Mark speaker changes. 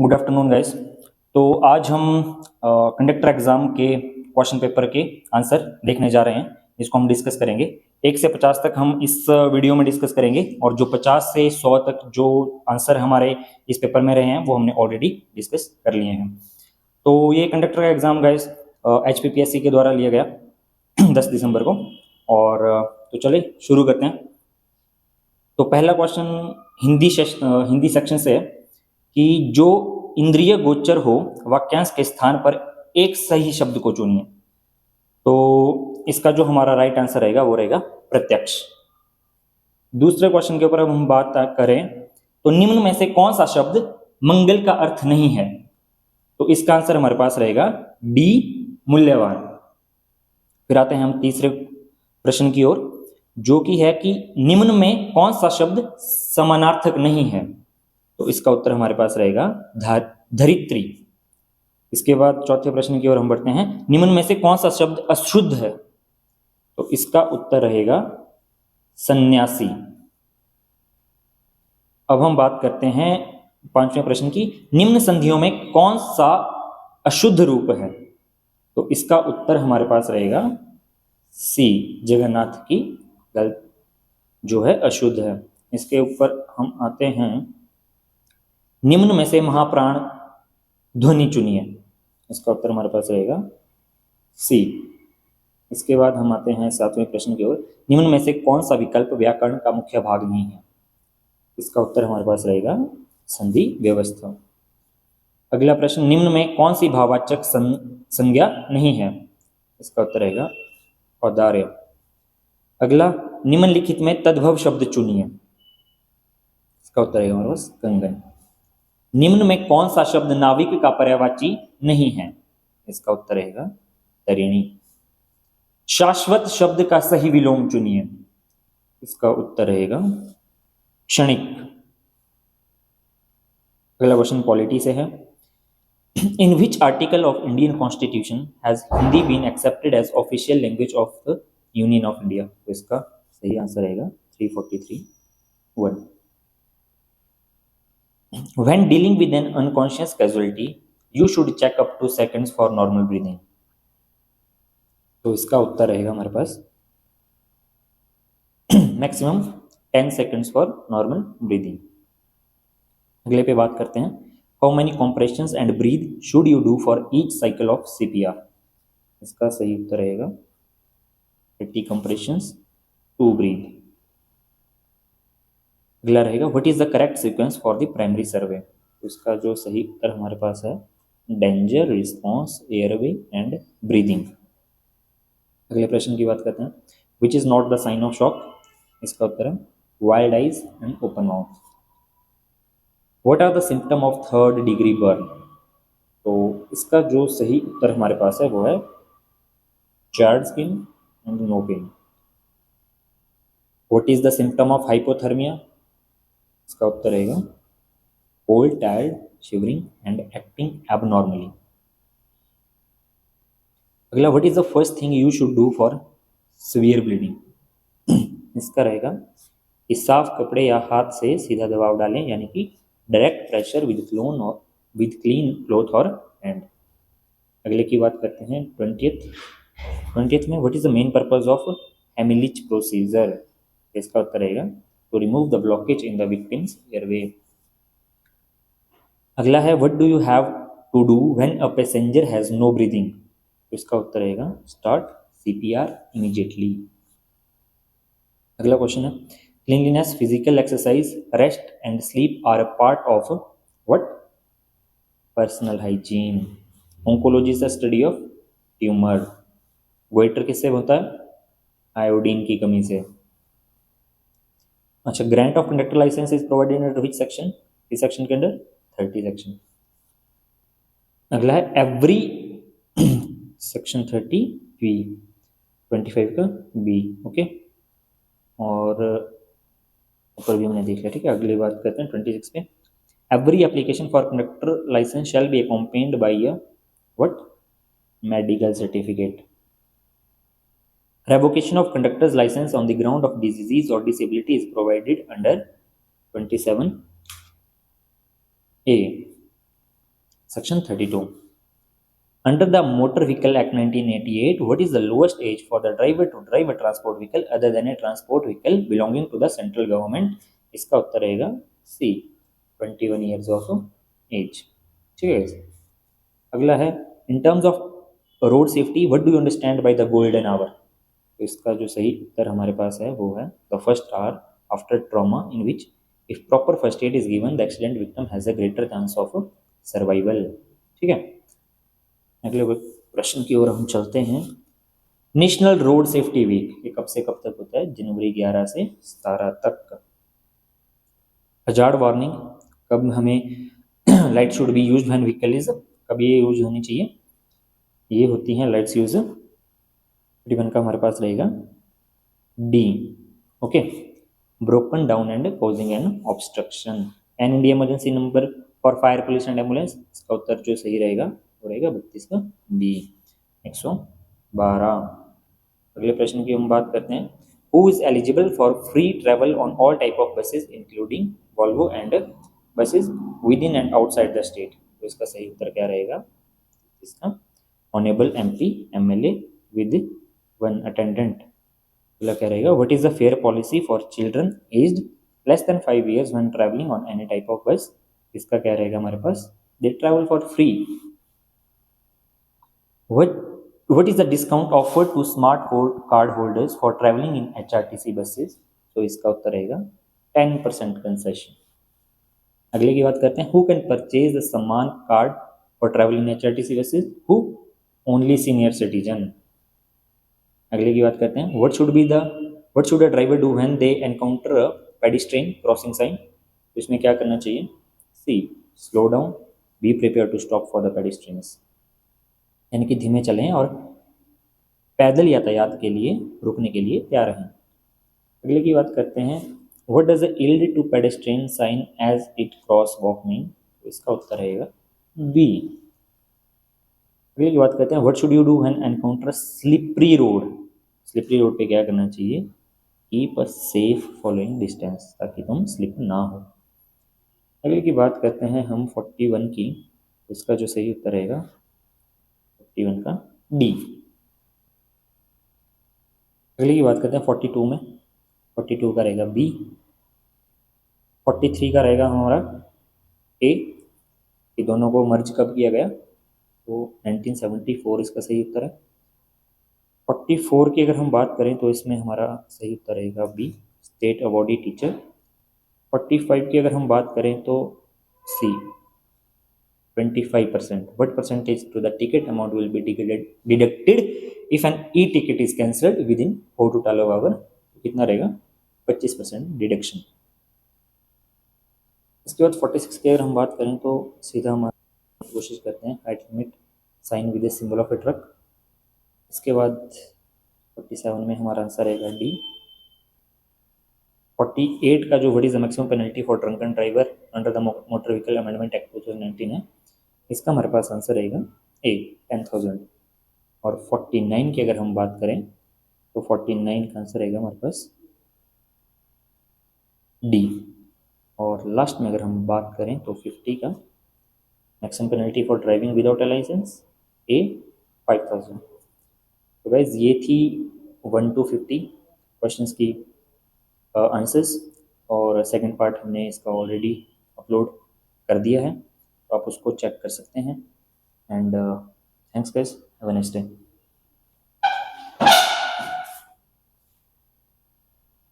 Speaker 1: Good afternoon guys. तो आज हम कंडक्टर एग्जाम के क्वेश्चन पेपर के आंसर देखने जा रहे हैं। इसको हम डिस्कस करेंगे 1 से 50 तक हम इस वीडियो में डिस्कस करेंगे, और जो 50 से 100 तक जो आंसर हमारे इस पेपर में रहे हैं वो हमने ऑलरेडी डिस्कस कर लिए हैं। तो ये कंडक्टर का एग्जाम गाइस HPPSC के द्वारा लिया गया 10 दिसंबर को। और तो चलिए शुरू करते हैं। तो पहला क्वेश्चन हिंदी सेक्शन से है कि जो इंद्रिय गोचर हो वाक्यांश के स्थान पर एक सही शब्द को चुनिए। तो इसका जो हमारा राइट आंसर रहेगा वो रहेगा प्रत्यक्ष। दूसरे क्वेश्चन के ऊपर अब हम बात करें तो निम्न में से कौन सा शब्द मंगल का अर्थ नहीं है? तो इसका आंसर हमारे पास रहेगा डी, मूल्यवान। फिर आते हैं हम तीसरे प्रश्न की ओर, जो कि है कि निम्न में कौन सा शब्द समानार्थक नहीं है? तो इसका उत्तर हमारे पास रहेगा धरित्री। इसके बाद चौथे प्रश्न की ओर हम बढ़ते हैं, निम्न में से कौन सा शब्द अशुद्ध है? तो इसका उत्तर रहेगा सन्यासी। अब हम बात करते हैं पांचवें प्रश्न की, निम्न संधियों में कौन सा अशुद्ध रूप है? तो इसका उत्तर हमारे पास रहेगा सी, जगन्नाथ की गल जो है अशुद्ध है। इसके ऊपर हम आते हैं, निम्न में से महाप्राण ध्वनि चुनिए। इसका उत्तर हमारे पास रहेगा सी। इसके बाद हम आते हैं सातवें प्रश्न की ओर, निम्न में से कौन सा विकल्प व्याकरण का मुख्य भाग नहीं है? इसका उत्तर हमारे पास रहेगा संधि व्यवस्था। अगला प्रश्न, निम्न में कौन सी भाववाचक संज्ञा नहीं है? इसका उत्तर रहेगा औदार्य। अगला, निम्नलिखित में तद्भव शब्द चुनिए। इसका उत्तर रहेगा हमारे पास कंगन। निम्न में कौन सा शब्द नाविक का पर्यायवाची नहीं है? इसका उत्तर रहेगा तरिणी। शाश्वत शब्द का सही विलोम चुनिए। इसका उत्तर रहेगा क्षणिक। अगला क्वेश्चन पॉलिटी से है, in which article of Indian constitution has Hindi been accepted as official language of the union of India? तो इसका सही आंसर रहेगा 343(1). When dealing with an unconscious casualty, you should check up to seconds for normal breathing. तो इसका उत्तर रहेगा हमारे पास maximum 10 seconds for normal breathing. अगले पे बात करते हैं, how many compressions and breathe should you do for each cycle of CPR? इसका सही उत्तर रहेगा 30 compressions, 2 breathe। अगला रहेगा, what is the correct sequence for the primary survey? तो इसका जो सही उत्तर हमारे पास है danger, response, airway and breathing. अगले प्रश्न की बात करते हैं, which is not the sign of shock? इसका उत्तर है wild eyes and open mouth. What are the symptom of 3rd degree burn? तो इसका जो सही उत्तर हमारे पास है वो है charred skin and no pain. What is the symptom of hypothermia? इसका उत्तर रहेगा cold, tired, shivering and acting abnormally. अगला, what is the first thing you should do for severe bleeding? इसका रहेगा कि साफ कपड़े या हाथ से सीधा दबाव डालें, यानी कि direct pressure with clean cloth और हैंड। अगले की बात करते हैं 20th में, what is the main purpose of Heimlich procedure? इसका उत्तर रहेगा to remove the blockage in the victim's airway. अगला है, what do you have to do when a passenger has no breathing? तो इसका उत्तर रहेगा start CPR immediately. अगला क्वेश्चन है, cleanliness, physical exercise, rest and sleep are a part of what? Personal hygiene. Oncology is the study of tumor. Goitre किससे होता है? Iodine की कमी से। अच्छा, grant of conductor licence is provided under which section? इस section के under 30 section. अगला है एवरी सेक्शन 30 बी, 25 का बी। ओके, और ऊपर भी हमने देख लिया, ठीक है। अगली बात करते हैं 26 पे, every application for conductor licence shall be accompanied by a what? Medical certificate. Revocation of conductor's license on the ground of disease or disability is provided under 27A. Section 32 Under the Motor Vehicle Act 1988, what is the lowest age for the driver to drive a transport vehicle other than a transport vehicle belonging to the central government? इसका उत्तर रहेगा सी 21 years of age. ठीक है. अगला है in terms of road safety what do you understand by the golden hour. तो इसका जो सही उत्तर हमारे पास है वो है the first hour after trauma in which if proper first aid is given the accident victim has a greater chance of survival. ठीक है. अगले प्रश्न की ओर हम चलते हैं. नेशनल रोड सेफ्टी वीक ये कब से कब तक होता है? जनवरी 11 से 17 तक. हजार्ड वार्निंग कब हमें light should be used when vehicle is कब ये यूज होनी चाहिए? ये होती हैं लाइट्स यूज 31 का हमारे पास रहेगा D. Okay. Broken down and causing an obstruction. An India emergency number for fire police and ambulance इसका उत्तर जो सही रहेगा वो रहेगा 32 का बी 112. अगले प्रश्न की हम बात करते हैं. Who is eligible for free travel on all type of buses including Volvo and buses with in and outside the state. तो इसका सही उत्तर क्या रहेगा? इसका honourable MP MLA with one attendant. अगला क्या रहेगा? What is the fare policy for children aged less than 5 years when travelling on any type of bus. इसका क्या रहेगा हमारे पास? They travel for free. What is the discount offered to smart card holders for traveling in HRTC buses? तो इसका उत्तर रहेगा 10% concession. अगले की बात करते हैं. Who can purchase the सम्मान card for traveling in HRTC buses? Who? Only senior citizen. अगले की बात करते हैं. What should a driver do when they encounter a pedestrian crossing sign? तो इसमें क्या करना चाहिए? C. Slow down. Be prepared to stop for the pedestrians. यानी कि धीमे चलें और पैदल यातायात के लिए रुकने के लिए तैयार रहें. अगले की बात करते हैं. What does yield to pedestrian sign as it crosswalk mean? तो इसका उत्तर रहेगा बी. अगले की बात करते हैं. What should you do when encounter slippery road? Slippery road पे क्या करना चाहिए? Keep a safe following distance ताकि तुम स्लिप ना हो. अगले की बात करते हैं हम 41 की. इसका जो सही उत्तर रहेगा 41 का डी. अगली की बात करते हैं 42 में. 42 का रहेगा बी. 43 का रहेगा हमारा ए. ये दोनों को मर्ज कब किया गया? तो 1974 इसका सही उत्तर है. 44 की अगर हम बात करें तो इसमें हमारा सही उत्तर रहेगा बी. State awardee teacher. 45 की अगर हम बात करें तो सी 25%. What percentage to the ticket amount will be deducted if an e-ticket is cancelled within 4 to 12 hours? कितना रहेगा? 25% डिडक्शन. इसके बाद 46 की अगर हम बात करें तो सीधा हम कोशिश करते हैं height limit sign with a symbol of a truck. इसके बाद 47 में हमारा आंसर रहेगा डी. 48 का जो what is the maximum penalty for drunken driver under the motor vehicle amendment act 2019 है. इसका हमारे पास आंसर रहेगा ए 10,000. और 49 की अगर हम बात करें तो 49 का आंसर रहेगा हमारे पास डी. और लास्ट में अगर हम बात करें तो 50 का maximum penalty for driving without a licence a 5,000. तो गाइज ये थी 1 to 50 क्वेश्चंस की आंसर्स. और सेकंड पार्ट हमने इसका ऑलरेडी अपलोड कर दिया है तो आप उसको चेक कर सकते हैं. And thanks guys. Have a nice day.